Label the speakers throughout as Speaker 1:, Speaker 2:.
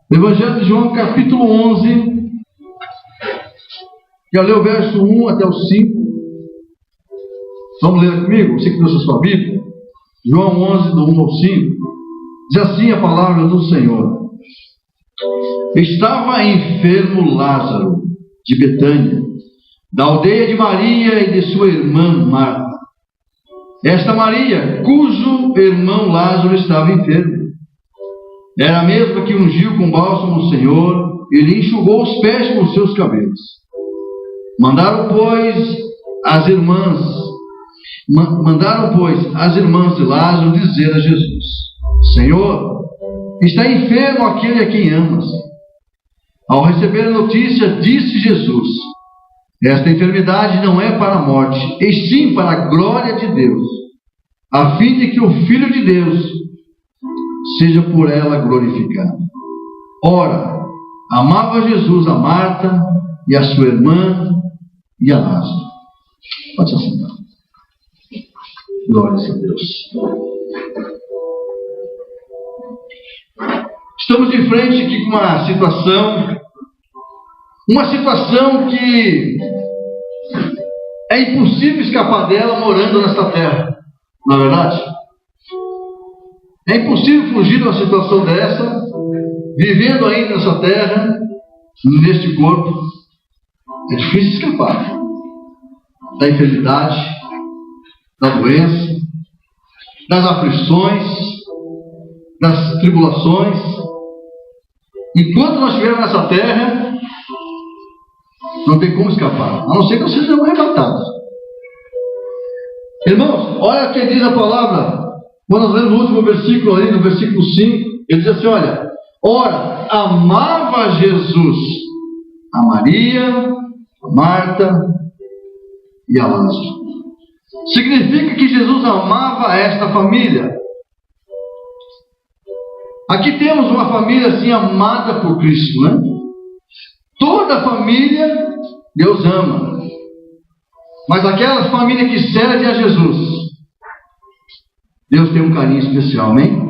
Speaker 1: Evangelho de João, capítulo 11. Já leu o verso 1 até o 5. Vamos ler comigo? Você que trouxe a sua Bíblia. João 11, do 1 ao 5. Diz assim a palavra do Senhor. Estava enfermo Lázaro, de Betânia, da aldeia de Maria e de sua irmã Marta. Esta Maria, cujo irmão Lázaro estava enfermo, era a mesma que ungiu com bálsamo o Senhor e lhe enxugou os pés com os seus cabelos. Mandaram, pois, as irmãs de Lázaro dizer a Jesus: Senhor, está enfermo aquele a quem amas. Ao receber a notícia, disse Jesus: esta enfermidade não é para a morte, e sim para a glória de Deus, a fim de que o Filho de Deus seja por ela glorificado. Ora, amava Jesus a Marta e a sua irmã e a Lázaro. Pode se assentar. Glórias a Deus. Estamos de frente aqui com uma situação que é impossível escapar dela morando nesta terra, não é verdade? É impossível fugir de uma situação dessa, vivendo ainda nessa terra, neste corpo. É difícil escapar da enfermidade, da doença, das aflições, das tribulações. Enquanto nós estivermos nessa terra, não tem como escapar, a não ser que nós sejamos arrebatados. Irmãos, olha o que diz a palavra. Quando nós lemos no último versículo ali, no versículo 5, ele diz assim, olha: ora, amava Jesus a Maria, a Marta e a Lázaro. Significa que Jesus amava esta família. Aqui temos uma família assim amada por Cristo, né? Toda família Deus ama. Mas aquela família que serve a Jesus, Deus tem um carinho especial, amém?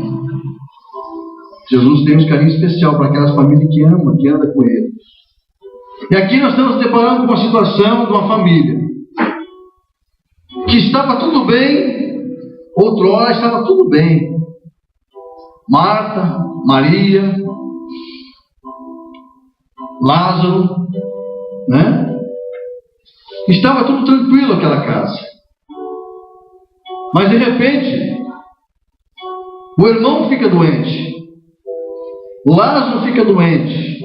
Speaker 1: Jesus tem um carinho especial para aquelas famílias que amam, que andam com Ele. E aqui nós estamos deparando com uma situação de uma família que estava tudo bem, outrora estava tudo bem. Marta, Maria, Lázaro, né? Estava tudo tranquilo aquela casa. Mas de repente, o irmão fica doente, Lázaro fica doente,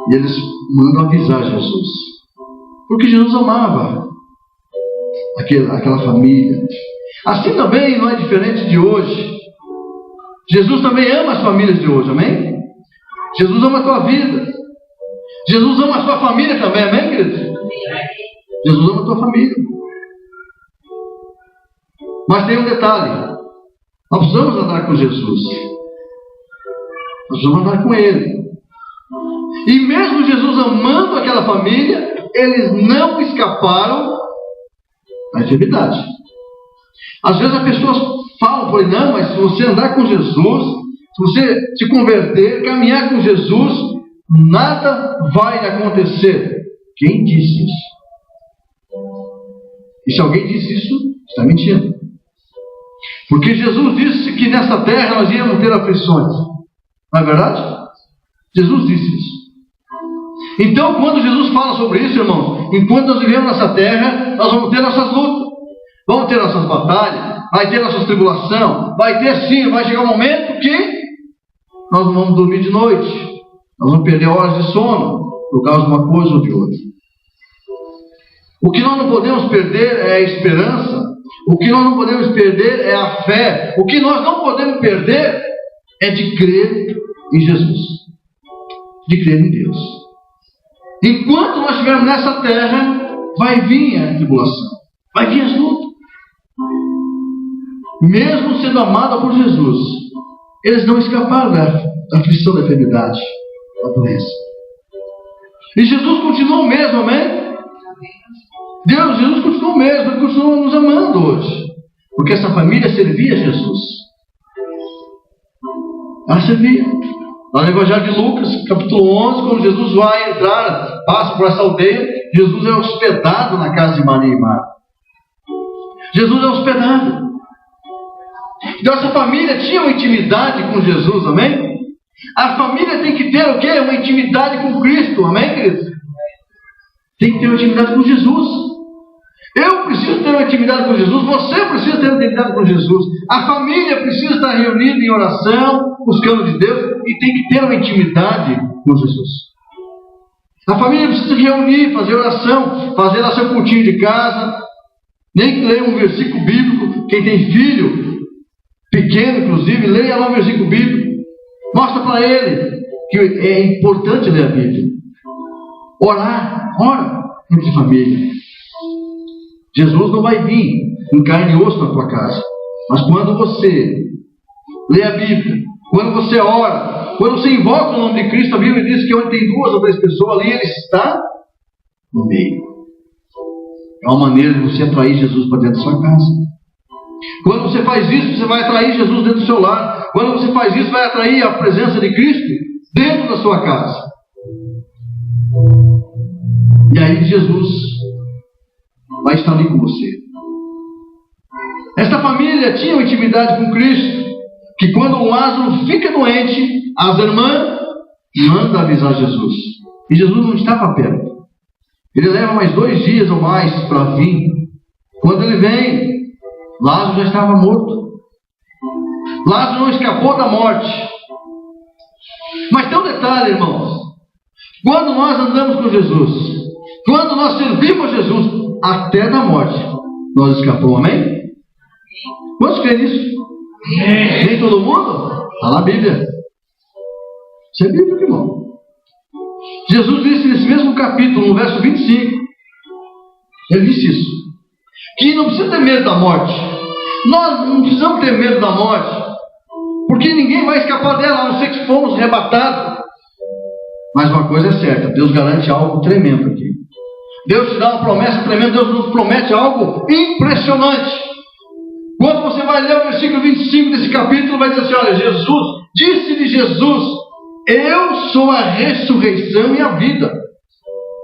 Speaker 1: e eles mandam avisar Jesus, porque Jesus amava aquela família. Assim também não é diferente de hoje. Jesus também ama as famílias de hoje, amém? Jesus ama a tua vida, Jesus ama a sua família também, amém, querido? Jesus ama a tua família. Mas tem um detalhe: nós precisamos andar com Jesus, nós precisamos andar com Ele. E mesmo Jesus amando aquela família, eles não escaparam da enfermidade. Às vezes as pessoas falam por ele: não, mas se você andar com Jesus, se você se converter, caminhar com Jesus, nada vai acontecer. Quem disse isso? E se alguém disse isso, está mentindo. Porque Jesus disse que nessa terra nós íamos ter aflições. Não é verdade? Jesus disse isso. Então, quando Jesus fala sobre isso, irmãos, enquanto nós vivemos nessa terra, nós vamos ter nossas lutas, vamos ter nossas batalhas, vai ter nossas tribulações, vai ter sim, vai chegar um momento que nós não vamos dormir de noite, nós vamos perder horas de sono por causa de uma coisa ou de outra. O que nós não podemos perder é a esperança. O que nós não podemos perder é a fé. O que nós não podemos perder é de crer em Jesus, de crer em Deus. Enquanto nós estivermos nessa terra, vai vir a tribulação, vai vir as lutas. Mesmo sendo amada por Jesus, eles não escaparam da aflição da enfermidade, da doença. E Jesus continua o mesmo, amém? Jesus continua o mesmo, Ele continua nos amando hoje. Porque essa família servia a Jesus. Ela servia. Lá no Evangelho de Lucas, capítulo 11, quando Jesus vai entrar, passa por essa aldeia, Jesus é hospedado na casa de Maria e Marta. Jesus é hospedado. Então essa família tinha uma intimidade com Jesus, amém? A família tem que ter o quê? Uma intimidade com Cristo, amém, queridos? Tem que ter uma intimidade com Jesus. Eu preciso ter uma intimidade com Jesus, você precisa ter uma intimidade com Jesus. A família precisa estar reunida em oração, buscando de Deus, e tem que ter uma intimidade com Jesus. A família precisa se reunir, fazer oração, fazer lá seu cultinho de casa, nem que leia um versículo bíblico. Quem tem filho pequeno, inclusive, leia lá um versículo bíblico. Mostra para ele que é importante ler a Bíblia. Ora entre família. Jesus não vai vir em carne e osso na tua casa. Mas quando você lê a Bíblia, quando você ora, quando você invoca o nome de Cristo, a Bíblia diz que onde tem 2 ou 3 pessoas ali, Ele está no meio. É uma maneira de você atrair Jesus para dentro da sua casa. Quando você faz isso, você vai atrair Jesus dentro do seu lar. Quando você faz isso, vai atrair a presença de Cristo dentro da sua casa. E aí Jesus vai estar ali com você. Esta família tinha uma intimidade com Cristo, que quando o Lázaro fica doente, as irmãs mandam avisar Jesus. E Jesus não estava perto. Ele leva mais 2 dias ou mais para vir. Quando ele vem, Lázaro já estava morto. Lázaro não escapou da morte. Mas tem um detalhe, irmãos. Quando nós andamos com Jesus, quando nós servimos Jesus, até da morte, nós escapamos, amém? Quantos creem nisso? Nem todo mundo? Está na Bíblia. Isso é Bíblia, irmão. Jesus disse nesse mesmo capítulo, no verso 25, ele disse isso, que não precisa ter medo da morte. Nós não precisamos ter medo da morte, porque ninguém vai escapar dela, a não ser que fomos arrebatados. Mas uma coisa é certa, Deus garante algo tremendo aqui. Deus te dá uma promessa tremenda, Deus nos promete algo impressionante. Quando você vai ler o versículo 25 desse capítulo, vai dizer assim, olha, Jesus, disse-lhe Jesus, eu sou a ressurreição e a vida.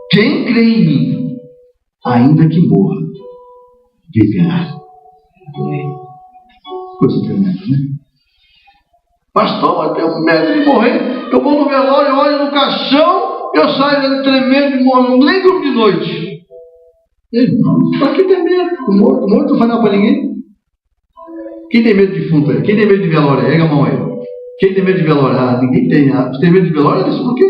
Speaker 1: Quem crê em mim, ainda que morra, viverá. Coisa tremenda, né? Pastor, mas tenho medo de morrer. Eu vou no velório, olho no caixão, eu saio dele tremendo e morro. Não nem durmo de noite. Irmão, para que ter medo? Morto não faz nada para ninguém. Quem tem medo de defunto aí? Quem tem medo de velório aí? Pega a mão aí. Quem tem medo de velório? Ah, ninguém tem. Ah, você tem medo de velório? Isso por quê?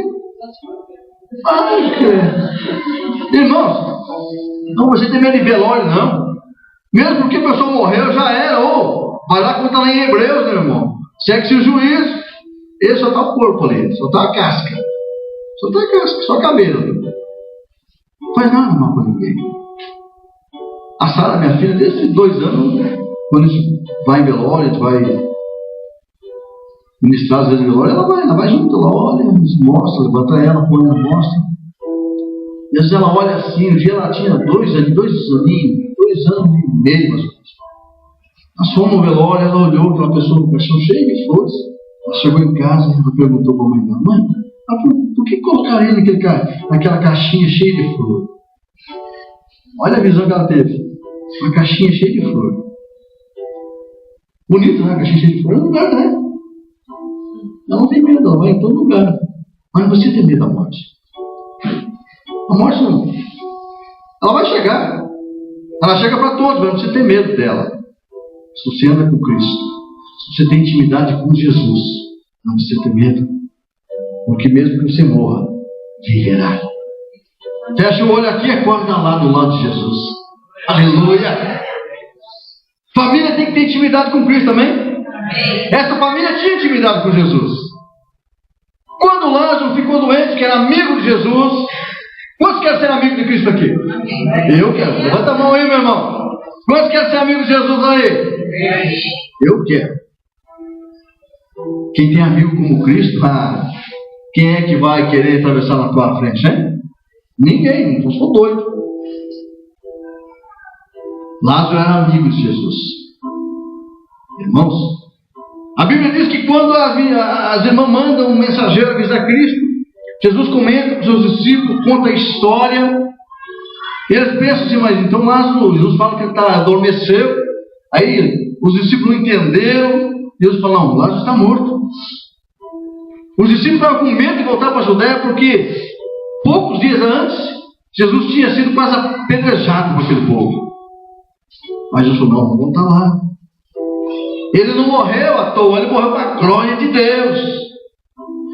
Speaker 1: Irmãos, não, você tem medo de velório, não. Mesmo porque a pessoa morreu, já era. Ou vai lá como está lá em Hebreus, meu irmão. Segue-se o juízo. Ele só está o corpo ali, só está a casca. Só está a casca, só a cabelo. Não faz nada mal para ninguém. A Sara, minha filha, desde 2 anos, quando a gente vai em velório, a gente vai ministrar às vezes em velório, ela vai junto, ela olha, mostra, levanta ela, põe ela, mostra. E às vezes ela olha assim, um dia ela tinha 2 aninhos, 2 anos e meio, mais ou menos. Nós fomos no velório, ela olhou para uma pessoa com o caixão cheio de flores. Ela chegou em casa e perguntou para a mãe dela, mãe, por que colocaram ele naquela caixinha cheia de flor? Olha a visão que ela teve. Uma caixinha cheia de flor. Bonito, né? A caixinha cheia de flor é um lugar, né? Ela não tem medo, ela vai em todo lugar. Mas você tem medo da morte. A morte não. Ela vai chegar. Ela chega para todos, mas você tem medo dela. Se você anda com Cristo, se você tem intimidade com Jesus, não precisa ter medo. Porque mesmo que você morra, viverá. Fecha o olho aqui e acorda lá do lado de Jesus. Aleluia! Família tem que ter intimidade com Cristo, amém? Amém. Essa família tinha intimidade com Jesus. Quando Lázaro ficou doente, que era amigo de Jesus, quantos querem ser amigo de Cristo aqui? Amém. Eu quero. Levanta a mão aí, meu irmão. Quantos querem ser amigo de Jesus aí? Eu quero. Quem tem amigo como Cristo, quem é que vai querer atravessar na tua frente, né? Ninguém, não sou doido. Lázaro era amigo de Jesus. Irmãos, a Bíblia diz que quando as irmãs mandam um mensageiro avisar Cristo. Jesus comenta com os seus discípulos, conta a história. E eles pensam assim, mas então Lázaro, Jesus fala que ele adormeceu. Aí os discípulos não entenderam. Jesus fala, não, Lázaro está morto. Os discípulos estavam com medo de voltar para a Judéia, porque poucos dias antes, Jesus tinha sido quase apedrejado por aquele povo. Mas Jesus falou, não, vamos estar lá. Ele não morreu à toa, ele morreu para a glória de Deus.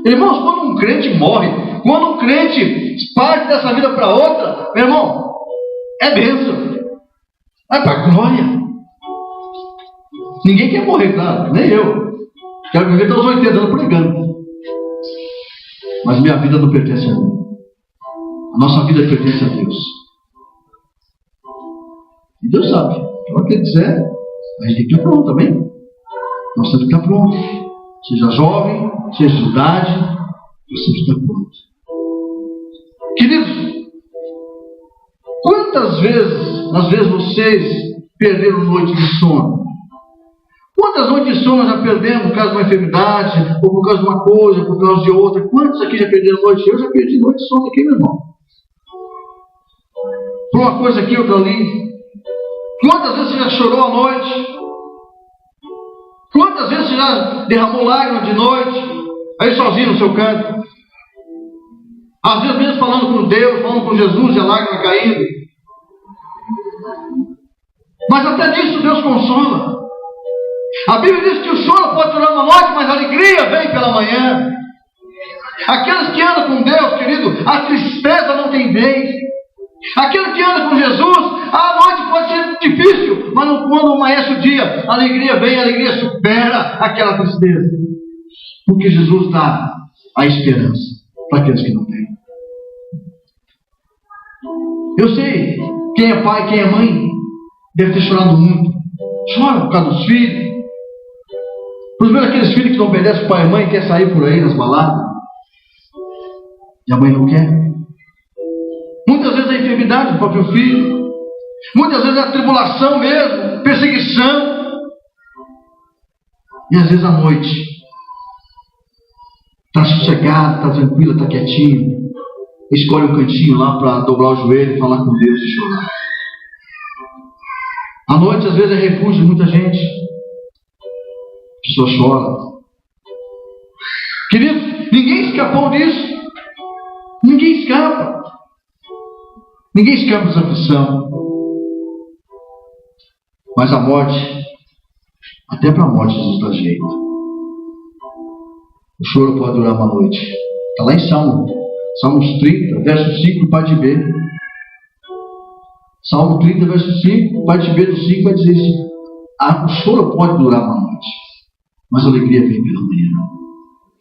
Speaker 1: Irmãos, quando um crente morre, quando um crente parte dessa vida para outra, meu irmão, é bênção. É para a glória. Ninguém quer morrer, claro, nem eu. Quero viver até os 80 anos pregando. Mas minha vida não pertence a mim. A nossa vida pertence a Deus. E Deus sabe. Então, quem quiser, a gente tem que estar pronto também. Nós temos que estar pronto. Seja jovem, seja de idade, nós temos que estar pronto. Queridos, quantas vezes, às vezes, vocês perderam noite de sono? Quantas noites de sono já perdemos por causa de uma enfermidade, ou por causa de uma coisa, por causa de outra? Quantos aqui já perderam noite? Eu já perdi noite de sono aqui, meu irmão. Por uma coisa aqui, outra ali. Quantas vezes você já chorou à noite? Quantas vezes você já derramou lágrimas de noite? Aí sozinho no seu canto. Às vezes mesmo falando com Deus, falando com Jesus, e a lágrima caindo. Mas até disso Deus consola. A Bíblia diz que o choro pode durar uma noite, mas a alegria vem pela manhã. Aqueles que andam com Deus, querido, a tristeza não tem vez. Aquele que anda com Jesus, a noite pode ser difícil, mas quando amanhece o dia, a alegria vem, a alegria supera aquela tristeza. Porque Jesus dá a esperança para aqueles que não têm. Eu sei, quem é pai, quem é mãe, deve ter chorado muito. Chora por causa dos filhos. Por exemplo, aqueles filhos que não obedecem o pai e mãe, quer sair por aí nas baladas. E a mãe não quer. Muitas vezes é a enfermidade do próprio filho. Muitas vezes é a tribulação mesmo, perseguição. E às vezes à noite, está sossegado, está tranquilo, está quietinho. Escolhe um cantinho lá para dobrar o joelho, falar com Deus e chorar. À noite, às vezes, é refúgio de muita gente. A pessoa chora. Querido, ninguém escapou disso. Ninguém escapa. Ninguém escapa dessa aflição. Mas a morte, até para a morte, Jesus dá jeito. O choro pode durar uma noite. Está lá em Salmos 30, verso 5, parte B. Salmo 30, verso 5, parte B do 5 vai dizer isso. O choro pode durar uma noite, mas a alegria vem pela manhã.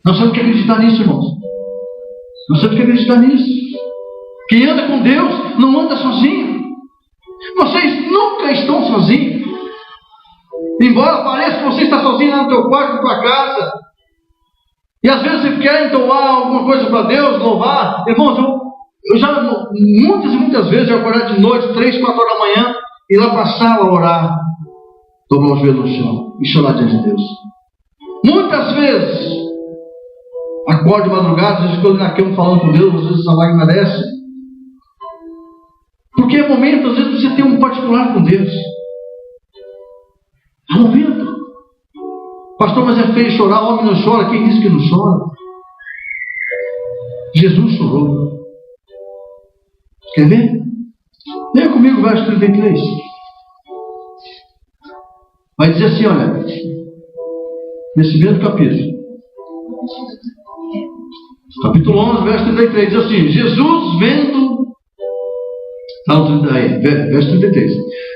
Speaker 1: Nós temos que acreditar nisso, irmãos. Nós temos que acreditar nisso. Quem anda com Deus não anda sozinho. Vocês nunca estão sozinhos. Embora pareça que você está sozinho lá no teu quarto, na tua casa. E às vezes você quer entoar alguma coisa para Deus, louvar. Irmãos, eu já muitas e muitas vezes eu acordar de noite, 3, 4 horas da manhã, ir lá para a sala orar, dobrar o joelho no chão e chorar diante de Deus. Muitas vezes acordo de madrugada, às vezes estou na cama falando com Deus, às vezes a lágrima desce. Porque é momento, às vezes você tem um particular com Deus. É momento. Pastor, mas é feio chorar, homem não chora. Quem disse que não chora? Jesus chorou. Quer ver? Leia comigo o verso 33. Vai dizer assim, olha, nesse mesmo capítulo. Capítulo 11, verso 33, diz assim: Jesus vendo... verso 33.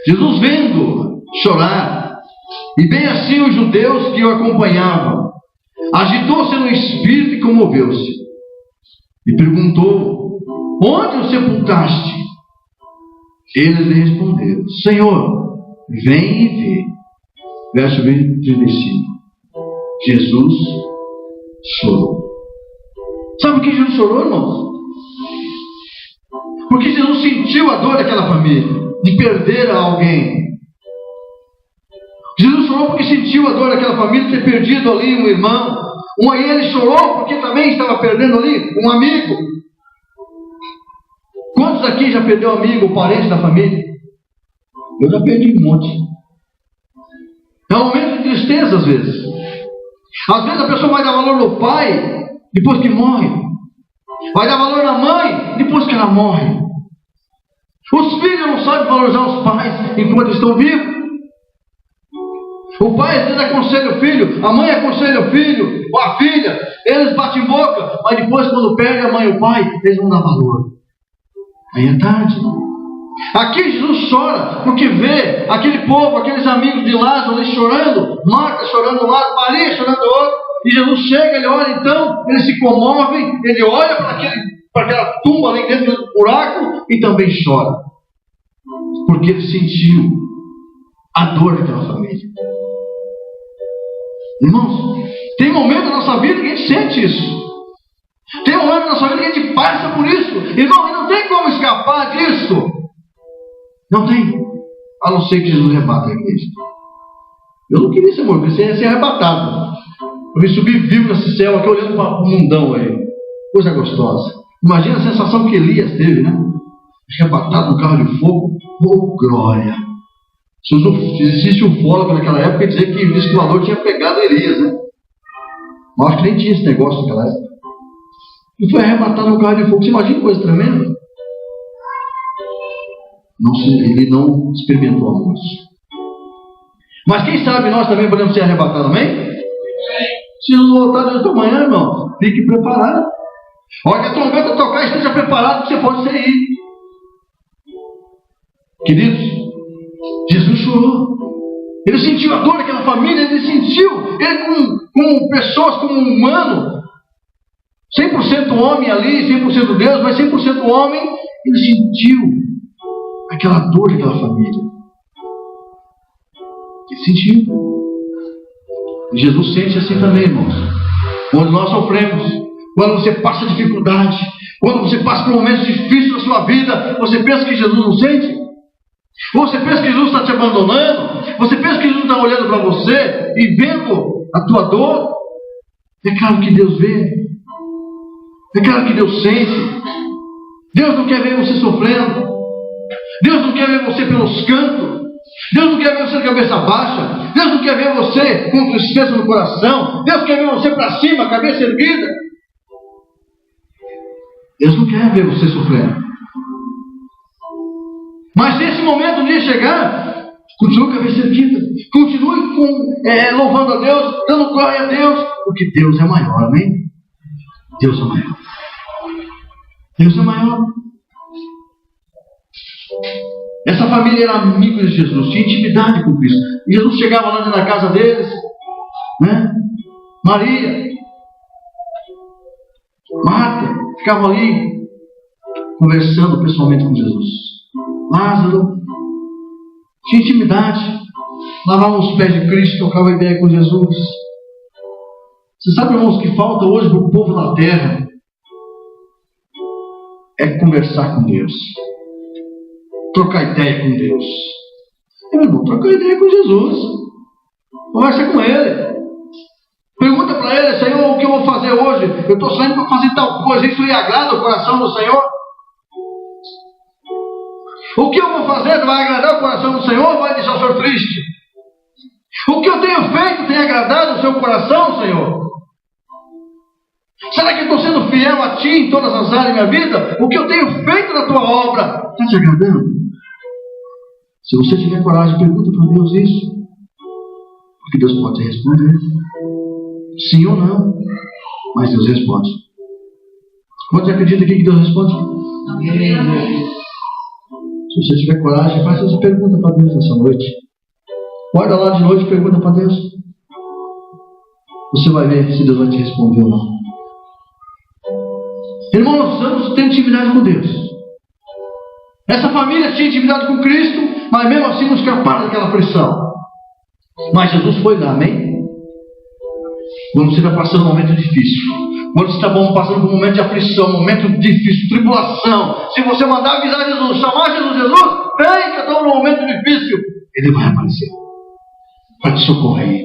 Speaker 1: Jesus vendo chorar, e bem assim os judeus que o acompanhavam, agitou-se no espírito e comoveu-se. E perguntou: onde o sepultaste? Eles lhe responderam: Senhor, vem e vê. Verso 35. Jesus chorou. Sabe por que Jesus chorou, irmãos? Porque Jesus sentiu a dor daquela família, de perder alguém. Jesus chorou porque sentiu a dor daquela família de ter perdido ali um irmão, E ele chorou porque também estava perdendo ali um amigo. Quantos aqui já perdeu amigo ou parente da família? Eu já perdi um monte. É um momento de tristeza às vezes. Às vezes a pessoa vai dar valor no pai depois que morre. Vai dar valor na mãe depois que ela morre. Os filhos não sabem valorizar os pais enquanto estão vivos. O pai às vezes aconselha o filho, a mãe aconselha o filho, ou a filha, eles batem boca, mas depois quando perde a mãe e o pai, eles não dão valor. Aí é tarde. Aqui Jesus chora, porque vê aquele povo, aqueles amigos de Lázaro ali chorando, Marta chorando de um lado, Maria chorando do outro, e Jesus chega, ele olha então, eles se comovem, ele olha para aquela tumba ali dentro do buraco e também chora. Porque ele sentiu a dor daquela família. Irmãos, tem momentos na nossa vida que a gente sente isso. Tem momentos na nossa vida que a gente passa por isso. Irmão, e não tem como escapar disso. Não tem. A não ser que Jesus rebata a igreja. Eu não queria ser morto, eu queria ser arrebatado. Eu me subir vivo nesse céu aqui, olhando para o mundão aí. Coisa gostosa. Imagina a sensação que Elias teve, né? Arrebatado no carro de fogo. Oh, glória! Se existe um ufólogo naquela época, ia dizer que o disco voador tinha pegado Elias, né? Mas acho que nem tinha esse negócio naquela época. E foi arrebatado no carro de fogo. Você imagina que coisa tremenda? Ele não experimentou a morte. Mas quem sabe nós também podemos ser arrebatados, amém? Se não voltar de outra manhã, irmão, fique preparado. Olha que a trombeta tocar, esteja preparado, que você pode ser ir. Queridos, Jesus chorou. Ele sentiu a dor daquela família, ele sentiu, ele como pessoas, como um humano, 100% homem ali, 100% Deus, mas 100% homem, ele sentiu aquela dor daquela família. Ele sentiu. E Jesus sente assim também, irmãos. Quando nós sofremos, quando você passa dificuldade, quando você passa por momentos difíceis na sua vida, você pensa que Jesus não sente? Você pensa que Jesus está te abandonando? Você pensa que Jesus está olhando para você e vendo a tua dor? É claro que Deus vê. É claro que Deus sente. Deus não quer ver você sofrendo. Deus não quer ver você pelos cantos. Deus não quer ver você de cabeça baixa. Deus não quer ver você com tristeza no coração. Deus quer ver você para cima, cabeça erguida. Deus não quer ver você sofrendo. Mas se esse momento um dia chegar, continue com a cabeça erguida. Continue louvando a Deus, dando glória a Deus, porque Deus é maior, amém? Deus é maior. Deus é maior. Essa família era amiga de Jesus, tinha intimidade com Cristo. E Jesus chegava lá na casa deles, né? Maria, Marta, ficavam ali conversando pessoalmente com Jesus. Lázaro tinha intimidade, lavavam os pés de Cristo, trocava ideia com Jesus. Você sabe, irmãos, o que falta hoje para o povo da terra? É conversar com Deus, trocar ideia com Deus. Meu irmão, trocar ideia com Jesus, conversa com Ele, pergunta para Ele: Senhor, o que eu vou fazer hoje? Eu estou saindo para fazer tal coisa, isso lhe agrada o coração do Senhor? O que eu vou fazer vai agradar o coração do Senhor ou vai deixar o Senhor triste? O que eu tenho feito tem agradado o seu coração, Senhor? Será que eu estou sendo fiel a Ti em todas as áreas da minha vida? O que eu tenho feito na Tua obra está te agradando? Se você tiver coragem, pergunta para Deus isso. Porque Deus pode te responder. Sim ou não. Mas Deus responde. Quantos acreditam aqui que Deus responde? Amém. Se você tiver coragem, faça essa pergunta para Deus nessa noite. Acorda lá de noite e pergunta para Deus. Você vai ver se Deus vai te responder ou não. Irmãos, nós precisamos ter intimidade com Deus. Essa família tinha intimidade com Cristo, mas mesmo assim não escaparam daquela pressão. Mas Jesus foi lá, amém? Quando você está passando um momento difícil, quando você está passando por um momento de aflição, um momento difícil, tribulação, se você mandar avisar Jesus, chamar Jesus, vem que eu estou num momento difícil, Ele vai aparecer para te socorrer,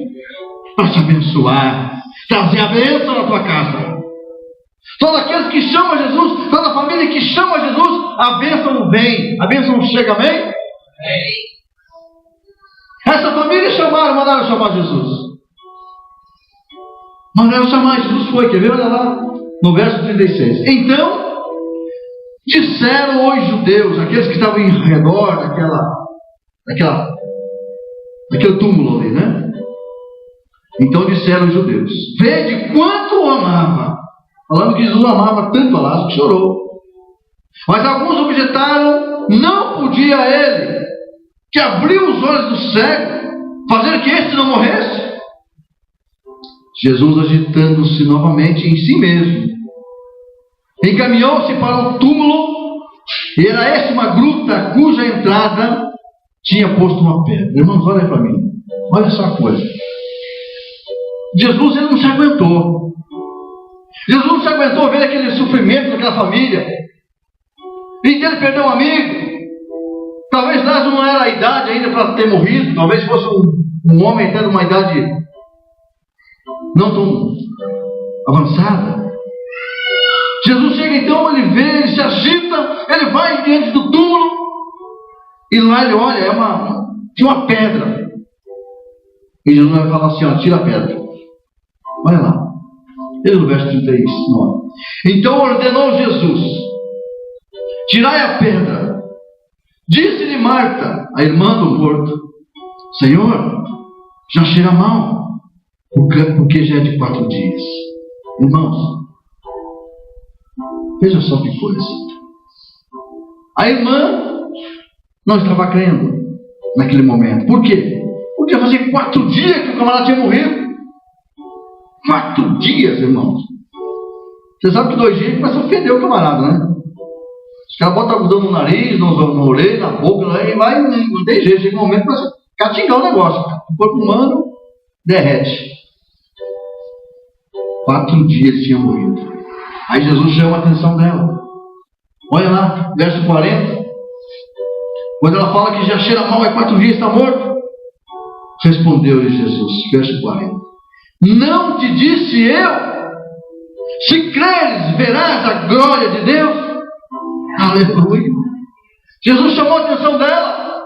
Speaker 1: para te abençoar, trazer a bênção na tua casa. Todos aqueles que chamam a Jesus, toda a família que chama a Jesus, a bênção vem, a bênção chega, amém? Amém. Essa família mandaram chamar Jesus. Mandaram chamar, Jesus foi, quer ver? Olha lá, no verso 36. Então, disseram os judeus, aqueles que estavam em redor daquele túmulo ali, né? Então disseram os judeus: vede quanto o amava. Falando que Jesus amava tanto a Lázaro que chorou. Mas alguns objetaram: não podia ele, que abriu os olhos do cego, fazer que este não morresse? Jesus, agitando-se novamente em si mesmo, encaminhou-se para o túmulo, e era esta uma gruta cuja entrada tinha posto uma pedra. Irmãos, olha para mim, olha só a coisa. Jesus, ele não se aguentou. Jesus não se aguentou ver aquele sofrimento daquela família, e ele perdeu um amigo. Talvez Lázaro não era a idade ainda para ter morrido, talvez fosse um homem tendo uma idade não tão avançada. Jesus chega então, ele vê, ele se agita, ele vai diante do túmulo, e lá ele olha, tinha uma pedra. E Jesus vai falar assim: ó, tira a pedra. Olha lá, ele no verso 39. Então ordenou Jesus: tirai a pedra. Disse-lhe Marta, a irmã do morto: Senhor, já cheira mal, porque já é de 4 dias. Irmãos, veja só que coisa. A irmã não estava crendo naquele momento. Por quê? Porque fazia 4 dias que o camarada tinha morrido. 4 dias, irmãos. Você sabe que 2 dias começa a ofender o camarada, né? Os caras botam algodão no nariz, no orelha, na boca, e vai, não tem jeito. Chega um momento que começa a catingar o negócio. O corpo humano derrete. 4 dias tinha morrido. Aí Jesus chama a atenção dela. Olha lá, verso 40. Quando ela fala que já cheira mal, é 4 dias, está morto. Respondeu-lhe Jesus, verso 40. Não te disse eu? Se creres, verás a glória de Deus. Aleluia. Jesus chamou a atenção dela.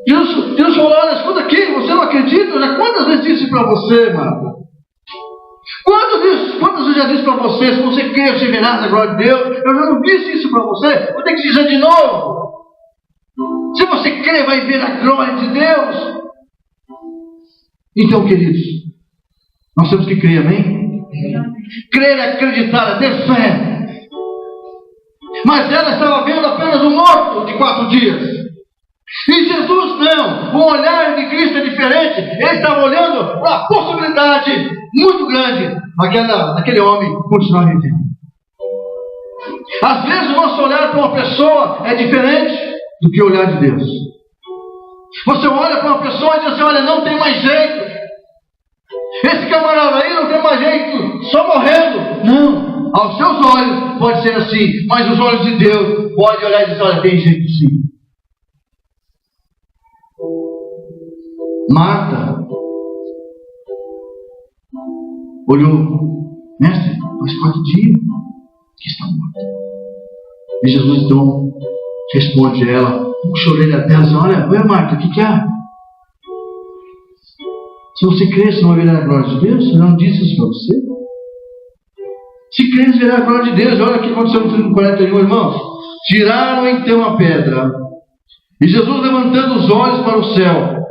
Speaker 1: Jesus falou: olha, escuta aqui, você não acredita? Já quantas vezes disse para você, Marta? Quantas vezes eu já disse para você? Se você crer, você verás a glória de Deus. Eu já não disse isso para você. Vou ter que dizer de novo. Se você crer, vai ver a glória de Deus. Então, queridos, nós temos que crer, amém? Crer é acreditar, é ter fé. Mas ela estava vendo apenas um morto de 4 dias. E Jesus não. O olhar de Cristo é diferente. Ele estava olhando para a possibilidade muito grande daquele homem continuar vivendo. Às vezes o nosso olhar para uma pessoa é diferente do que o olhar de Deus. Você olha para uma pessoa e diz assim: olha, não tem mais jeito. Esse camarada aí não tem mais jeito, só morrendo. Não. Aos seus olhos pode ser assim, mas os olhos de Deus podem olhar e dizer: olha, tem jeito sim. Marta olhou: mestre, faz 4 dias que está morta. E Jesus então responde a ela, puxa a orelha dela e diz: olha Marta, o que é? Se você crer, você não vai ver a glória de Deus? Eu não disse isso para você? Se crer, verá a glória de Deus. Olha o que aconteceu no 41, irmãos. Tiraram então a pedra, e Jesus, levantando os olhos para o céu,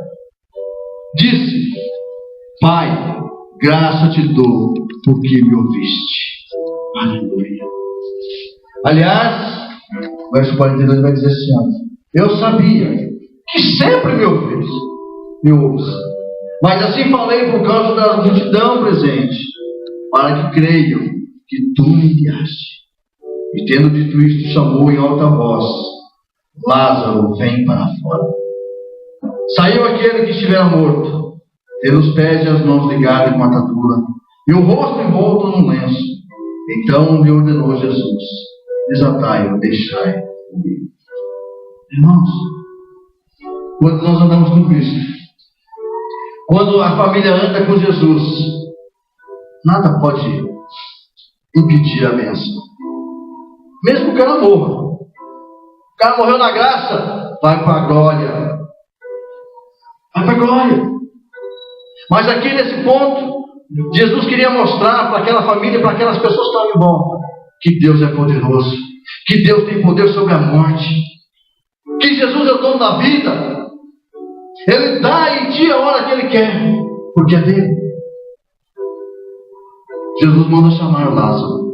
Speaker 1: disse: Pai, graça te dou, porque me ouviste. Aleluia. Aliás, o verso 42 vai dizer assim: eu sabia que sempre me ouves, mas assim falei por causa da multidão presente, para que creiam que tu me enviaste. E tendo dito isto, chamou em alta voz: Lázaro, vem para fora. Saiu aquele que estivera morto, tendo os pés e as mãos ligados com atadura, e o rosto envolto num lenço. Então lhe ordenou Jesus: desatai-o, deixai comigo. Irmãos, quando nós andamos com Cristo, quando a família anda com Jesus, nada pode impedir a bênção. Mesmo que o cara morra. O cara morreu na graça, vai para a glória. Vai para a glória. Mas aqui nesse ponto, Jesus queria mostrar para aquela família, para aquelas pessoas que estavam em volta, que Deus é poderoso, que Deus tem poder sobre a morte, que Jesus é o dono da vida. Ele dá em ti a hora que Ele quer, porque é dele. Jesus manda chamar o Lázaro.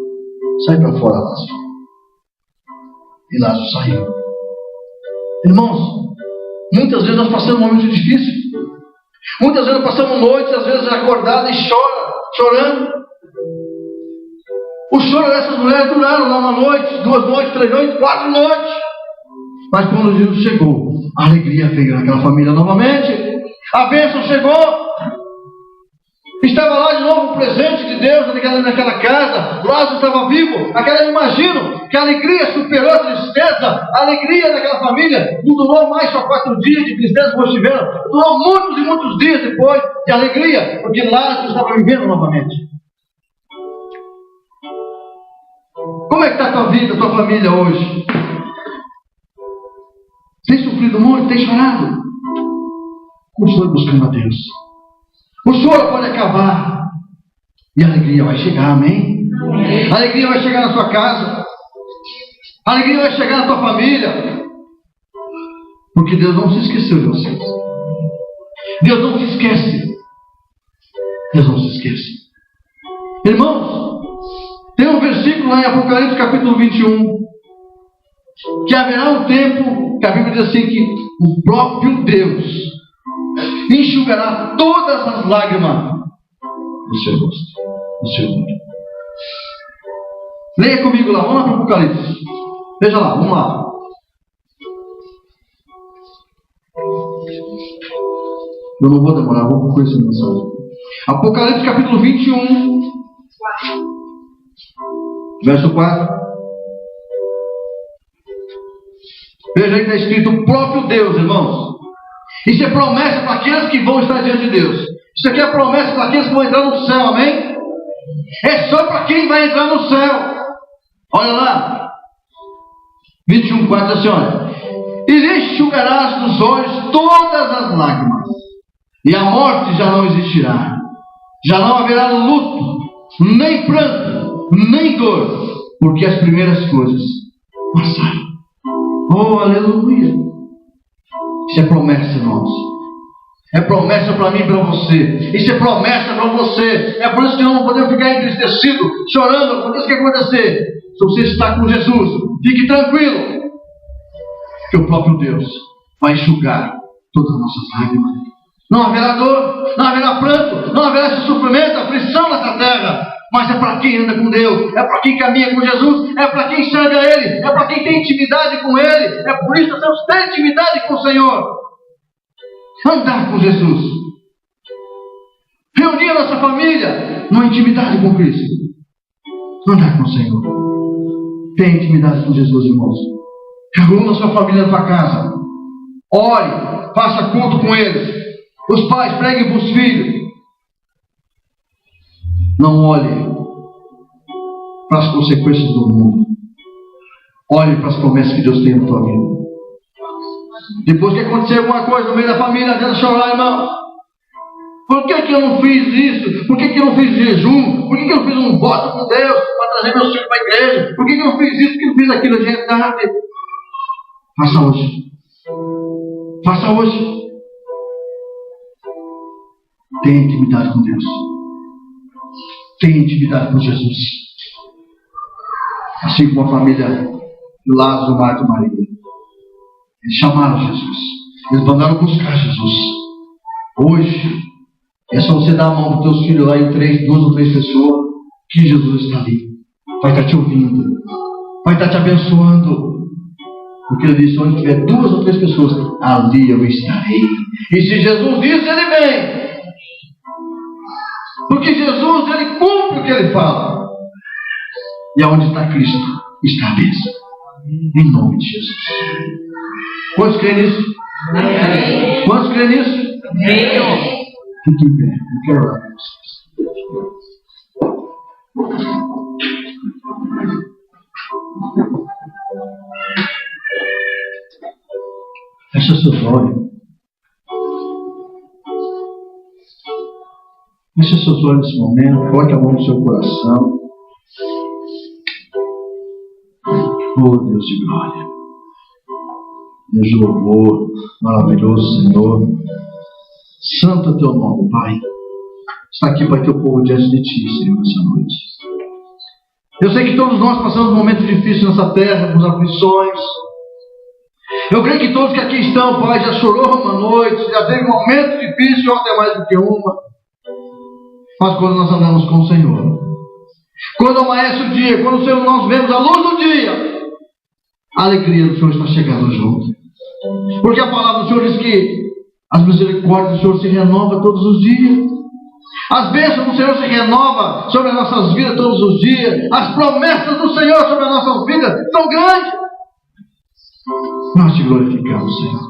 Speaker 1: Sai para fora, Lázaro. E Lázaro saiu. Irmãos, muitas vezes nós passamos um momento difícil. Muitas vezes nós passamos noites, às vezes acordados e chorando. O choro dessas mulheres duraram lá uma noite, 2 noites, 3 noites, 4 noites. Mas quando Jesus chegou, a alegria veio naquela família novamente. A bênção chegou. Estava lá de novo o presente de Deus naquela casa. Lázaro estava vivo. Eu imagino que a alegria superou a tristeza. A alegria daquela família não durou mais só 4 dias de tristeza que tiveram. Durou muitos e muitos dias depois de alegria, porque Lázaro estava vivendo novamente. Como é que está a tua vida, a tua família hoje? Tem sofrido muito? Tem chorado? Continue buscando a Deus. O choro pode acabar e a alegria vai chegar, amém? A alegria vai chegar na sua casa. A alegria vai chegar na tua família. Porque Deus não se esqueceu de vocês. Deus não se esquece. Deus não se esquece. Irmãos, tem um versículo lá em Apocalipse capítulo 21, que haverá um tempo que a Bíblia diz assim, que o próprio Deus enxugará todas as lágrimas do seu rosto, do seu olho. Leia comigo lá, vamos lá para o Apocalipse. Veja lá, vamos lá. Eu não vou demorar, vou concluir essa mensagem. Apocalipse capítulo 21, verso 4. Veja aí que está escrito o próprio Deus, irmãos. Isso é promessa para aqueles que vão estar diante de Deus. Isso aqui é promessa para aqueles que vão entrar no céu, amém? É só para quem vai entrar no céu. Olha lá, 21:4 assim, olha. E lhe enxugarás dos olhos todas as lágrimas, e a morte já não existirá. Já não haverá luto, nem pranto, nem dor, porque as primeiras coisas passaram. Oh, aleluia! Isso é promessa, irmãos. É promessa para mim e para você. Isso é promessa para você. É por isso que nós não podemos ficar entristecidos, chorando. Por isso que acontecer. Se você está com Jesus, fique tranquilo, que o próprio Deus vai enxugar todas as nossas lágrimas. Não haverá dor, não haverá pranto, não haverá esse sofrimento, aflição nessa terra. Mas é para quem anda com Deus, é para quem caminha com Jesus, é para quem serve a Ele, é para quem tem intimidade com Ele. É por isso que nós temos que ter intimidade com o Senhor. Andar com Jesus. Reunir a nossa família numa intimidade com Cristo. Andar com o Senhor. Tenha intimidade com Jesus, irmãos. Reúna a sua família na sua casa. Ore, faça culto com eles. Os pais preguem para os filhos. Não olhe para as consequências do mundo. Olhe para as promessas que Deus tem na tua vida. Depois que acontecer alguma coisa no meio da família, adianta chorar, irmão. Por que eu não fiz isso? Por que eu não fiz jejum? Por que eu não fiz um voto com Deus para trazer meus filhos para a igreja? Por que eu não fiz isso? Por que eu não fiz aquilo? Gente, tarde. Faça hoje. Faça hoje. Tenha intimidade com Deus. Tenha intimidade com Jesus. Assim como a família de Lázaro, Marta e Maria. Eles chamaram Jesus. Eles mandaram buscar Jesus. Hoje, é só você dar a mão para os teus filhos lá em 2 ou 3 pessoas, que Jesus está ali. Vai estar te ouvindo. Vai estar te abençoando. Porque ele disse, onde tiver 2 ou 3 pessoas, ali eu estarei. E se Jesus disse, ele vem. Porque Jesus, ele cumpre o que ele fala. E aonde está Cristo, está a bênção. Em nome de Jesus. Quantos creem nisso? Amém. Quantos creem nisso? Amém. Fique em pé. Eu quero orar com vocês. olhos. Feche seus olhos nesse momento. Coloque a mão no seu coração. Oh, Deus de glória. Deus de louvor. Maravilhoso Senhor. Santo é teu nome, Pai. Está aqui para teu povo diante de ti, Senhor, nessa noite. Eu sei que todos nós passamos momentos difíceis nessa terra, com aflições. Eu creio que todos que aqui estão, Pai, já chorou uma noite, já teve um momento difícil, ou até mais do que uma. Mas quando nós andamos com o Senhor, quando amanhece o dia, quando nós vemos a luz do dia, a alegria do Senhor está chegando junto. Porque a palavra do Senhor diz que as misericórdias do Senhor se renovam todos os dias. As bênçãos do Senhor se renovam sobre as nossas vidas todos os dias. As promessas do Senhor sobre as nossas vidas são grandes. Nós te glorificamos, Senhor.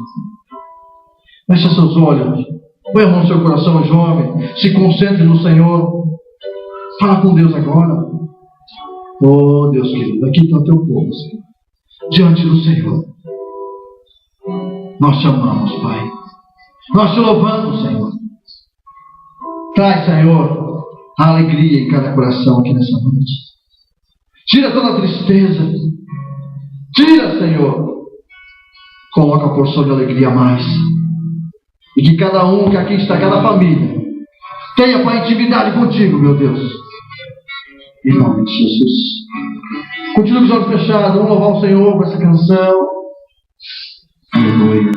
Speaker 1: Feche seus olhos. Põe a mão no seu coração, jovem. Se concentre no Senhor. Fala com Deus agora. Oh, Deus querido, aqui está o teu povo, Senhor. Diante do Senhor. Nós te amamos, Pai. Nós te louvamos, Senhor. Traz, Senhor, a alegria em cada coração aqui nessa noite. Tira toda a tristeza. Tira, Senhor. Coloca a porção de alegria a mais. E que cada um que aqui está, cada família, tenha, Pai, intimidade contigo, meu Deus. Em nome de Jesus. Continue com os olhos fechados. Vamos louvar o Senhor com essa canção. Aleluia.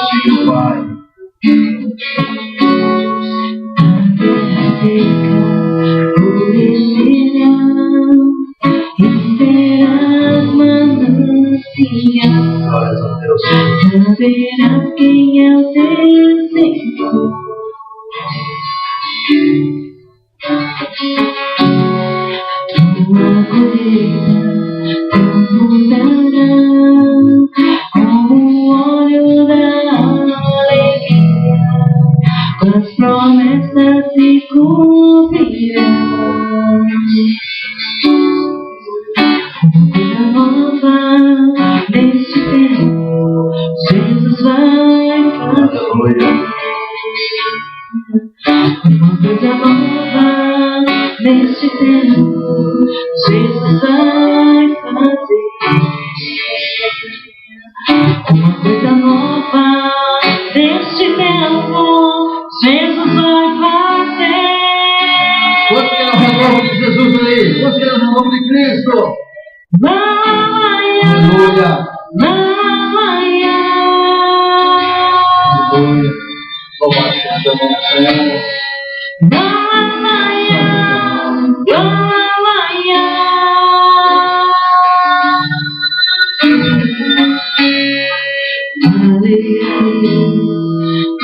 Speaker 1: Senhor, Pai. Glórias a Deus.
Speaker 2: Saberás quem é o teu Senhor. Tua colheita mudará como o óleo da alegria, as promessas se cumprirão. Uma nova neste tempo, Jesus vai fazer. Uma coisa nova neste tempo, Jesus vai fazer. Uma coisa nova neste tempo, Jesus vai fazer.
Speaker 1: Quantos querem o renovo de Jesus ali? Quantos querem o renovo de Cristo? Aleluia. Aleluia. Louvado seja o nome do Senhor.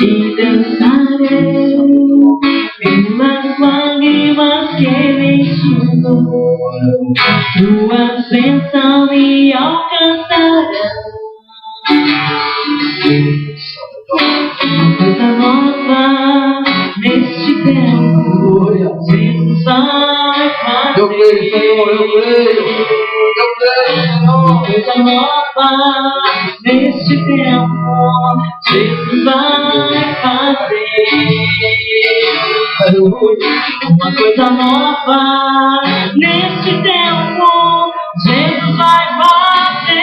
Speaker 2: E dançarei pelas lágrimas que ele enxugou. Tua bênção me alcançará. Uma coisa nova neste tempo, Jesus vai fazer.
Speaker 1: Eu creio, Senhor, eu creio. Eu creio, Senhor.
Speaker 2: Uma coisa nova neste tempo, Jesus vai fazer.
Speaker 1: Aleluia.
Speaker 2: Uma coisa nova neste tempo, Jesus vai fazer.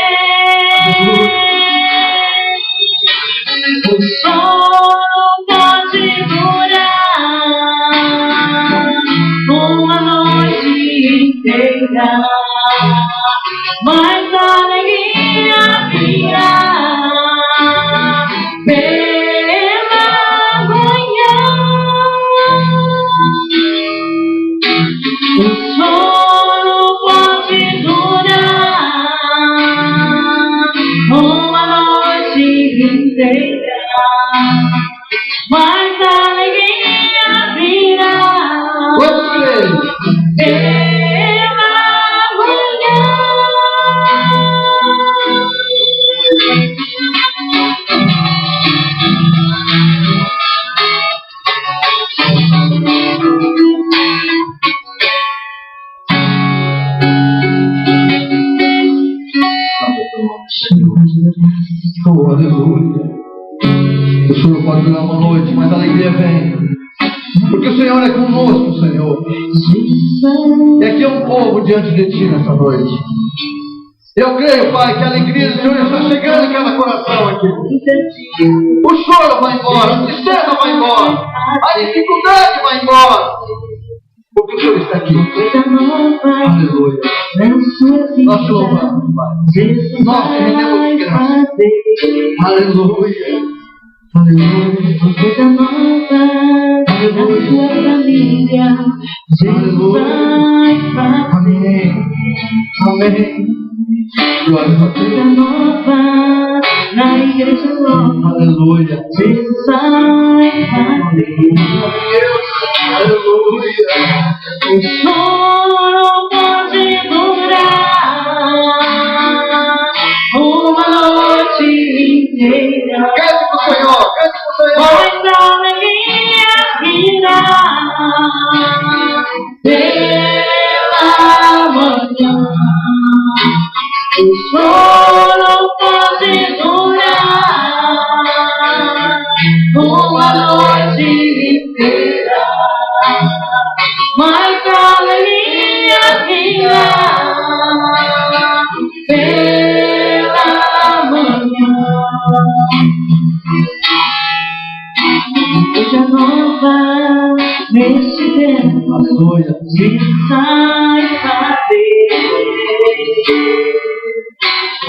Speaker 2: O sol pode durar uma noite inteira, mas a alegria virá pela manhã. O sono pode durar uma noite inteira, mas a alegria virá
Speaker 1: Quantos creem?
Speaker 2: pela manhã.
Speaker 1: Oh, aleluia. O choro pode durar uma noite, mas a alegria vem. Porque o Senhor é conosco, Senhor. E aqui é um povo diante de Ti nessa noite. Eu creio, Pai, que a alegria do Senhor está chegando em cada coração aqui. O choro vai embora, a tristeza vai embora, a dificuldade vai embora. Porque o Senhor está aqui. Aleluia. Nós te louvamos, Pai. Nós te rendemos graça. Aleluia. Aleluia.
Speaker 2: Coisa nova na sua família, Jesus vai fazer.
Speaker 1: Amém. Amém. Glória a Deus.
Speaker 2: Coisa nova na igreja nova,
Speaker 1: Aleluia.
Speaker 2: Jesus vai fazer.
Speaker 1: Aleluia.
Speaker 2: O choro pode durar uma noite inteira.
Speaker 1: Cante pro Senhor, cante pro Senhor.
Speaker 2: Mas a alegria virá pela manhã. O choro pode durar uma noite inteira, mas a alegria virá pela manhã. Coisa nova neste tempo,
Speaker 1: Aleluia.
Speaker 2: Jesus vai fazer.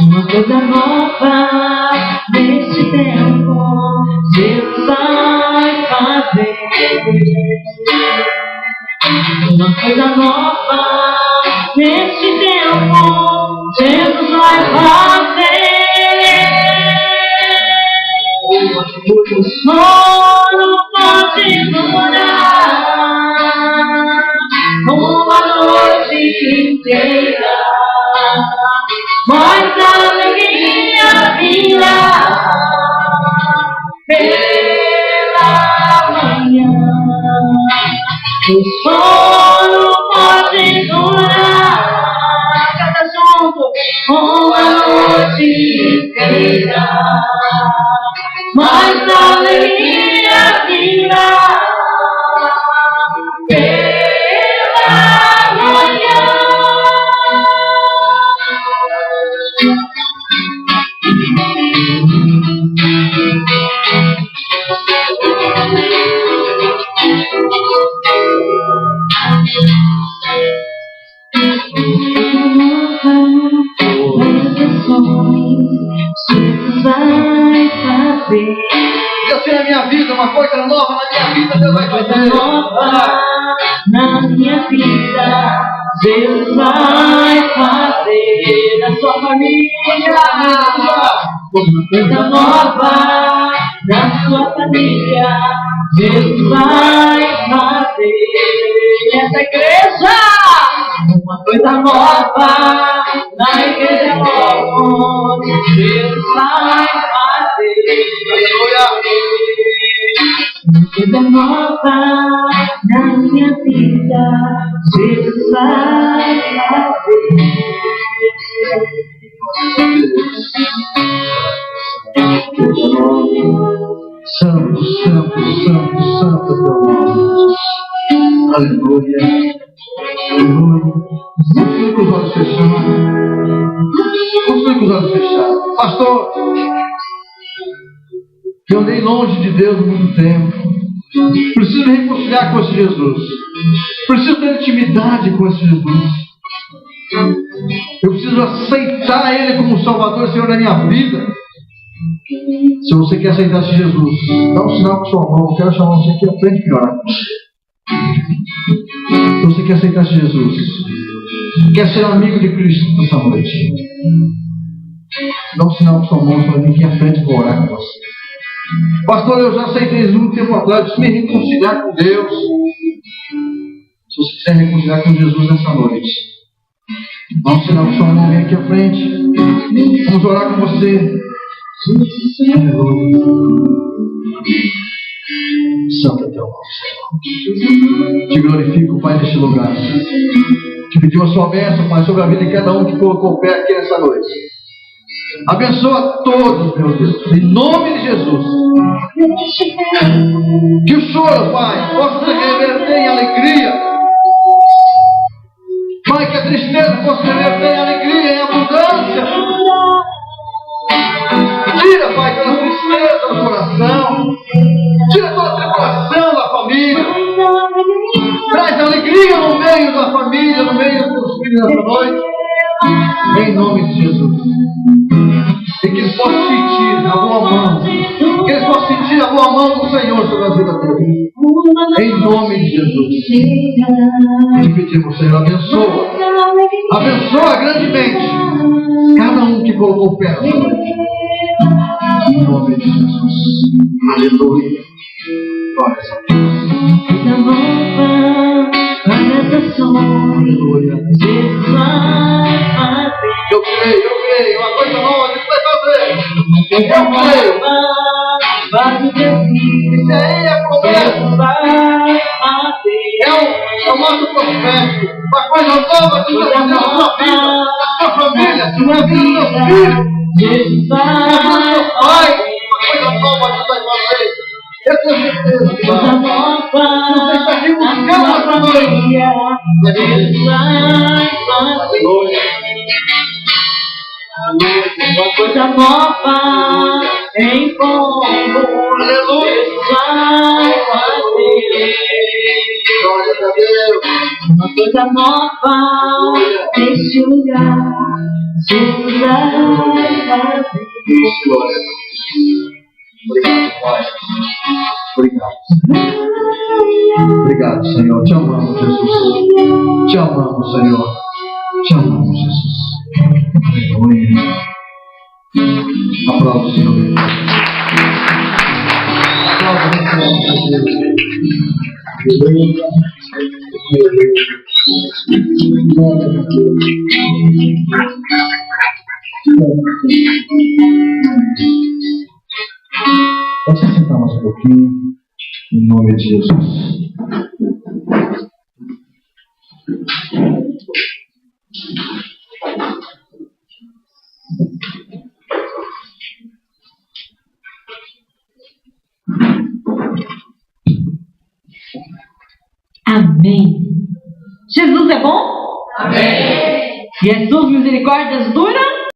Speaker 2: Uma coisa nova neste tempo, Jesus vai fazer. Uma coisa nova neste tempo, Jesus vai fazer. O sono pode durar uma noite inteira, mas a alegria virá pela manhã. O sono pode durar, canta junto, uma noite inteira, mas a alegria virá pela manhã. Jesus vai fazer.
Speaker 1: Deus tem a minha vida, uma coisa nova na minha vida, Deus vai
Speaker 2: Coisa
Speaker 1: fazer.
Speaker 2: nova na minha vida, Jesus vai fazer. Na sua família, coisa nova na sua família, Jesus vai fazer. Essa igreja, uma coisa nova na igreja nova, Jesus vai fazer. Coisa nova na minha vida, Jesus vai fazer.
Speaker 1: Santo, santo, santo, santo é teu nome. Aleluia. Aleluia. Continue com os olhos fechados. Continue com os olhos fechados. Pastor, eu andei longe de Deus há muito tempo. Preciso me reconciliar com esse Jesus. Preciso ter intimidade com esse Jesus. Eu preciso aceitar Ele como Salvador e Senhor da minha vida. Se você quer aceitar esse Jesus, dá um sinal com sua mão. Eu quero chamar você aqui à frente e orar com você. Se você quer aceitar esse Jesus, quer ser amigo de Cristo nessa noite, dá um sinal com sua mão para mim aqui à frente e vou orar com você. Pastor, eu já aceitei Jesus um tempo atrás, preciso me reconciliar com Deus. Se você quiser reconciliar com Jesus nessa noite, dá um sinal com sua mão, vem aqui à frente. Vamos orar com você. Santo é teu nome, Senhor. Te glorifico, Pai, neste lugar. Te pediu a sua bênção, Pai, sobre a vida de cada um que colocou o pé aqui nessa noite. Abençoa todos, meu Deus, em nome de Jesus. Que o choro, Pai, possa se reverter em alegria. Pai, que a tristeza possa se reverter em alegria, em abundância. Tira, Pai, toda tristeza do coração. Tira toda tribulação da família. Traz alegria no meio da família, no meio dos filhos dessa noite. Em nome de Jesus. E que eles possam sentir a boa mão. Que eles possam sentir a boa mão do Senhor sobre a vida deles. Em nome de Jesus. Te pedimos, Senhor, abençoa. Abençoa grandemente cada um que colocou o pé nessa noite. Em nome de Jesus. Aleluia. Glória a Deus. Aleluia. Eu creio. Uma coisa nova Deus vai fazer. Eu creio. Isso aí é promessa. É o nosso profético. Uma coisa nova Deus vai fazer na sua vida, na sua família, na vida do seu filho, na vida do seu pai. Uma coisa nova Deus vai fazer. Eu tenho certeza que você está aqui buscando essa noite. Aleluia.
Speaker 2: Uma coisa nova em como
Speaker 1: Aleluia.
Speaker 2: vai fazer.
Speaker 1: Glória a Deus.
Speaker 2: Uma coisa nova neste lugar. Jesus vai fazer.
Speaker 1: Glória a Deus. Obrigado, Pai. Obrigado. Obrigado, Senhor. Te amamos, Jesus. Te amamos, Senhor. Te amamos, Jesus. Aleluia. Aplausos, Senhor. Aplausos, Senhor. Pode se sentar mais um pouquinho, em nome de Jesus.
Speaker 3: Amém. Jesus é bom?
Speaker 2: Amém.
Speaker 3: E as suas misericórdias duram?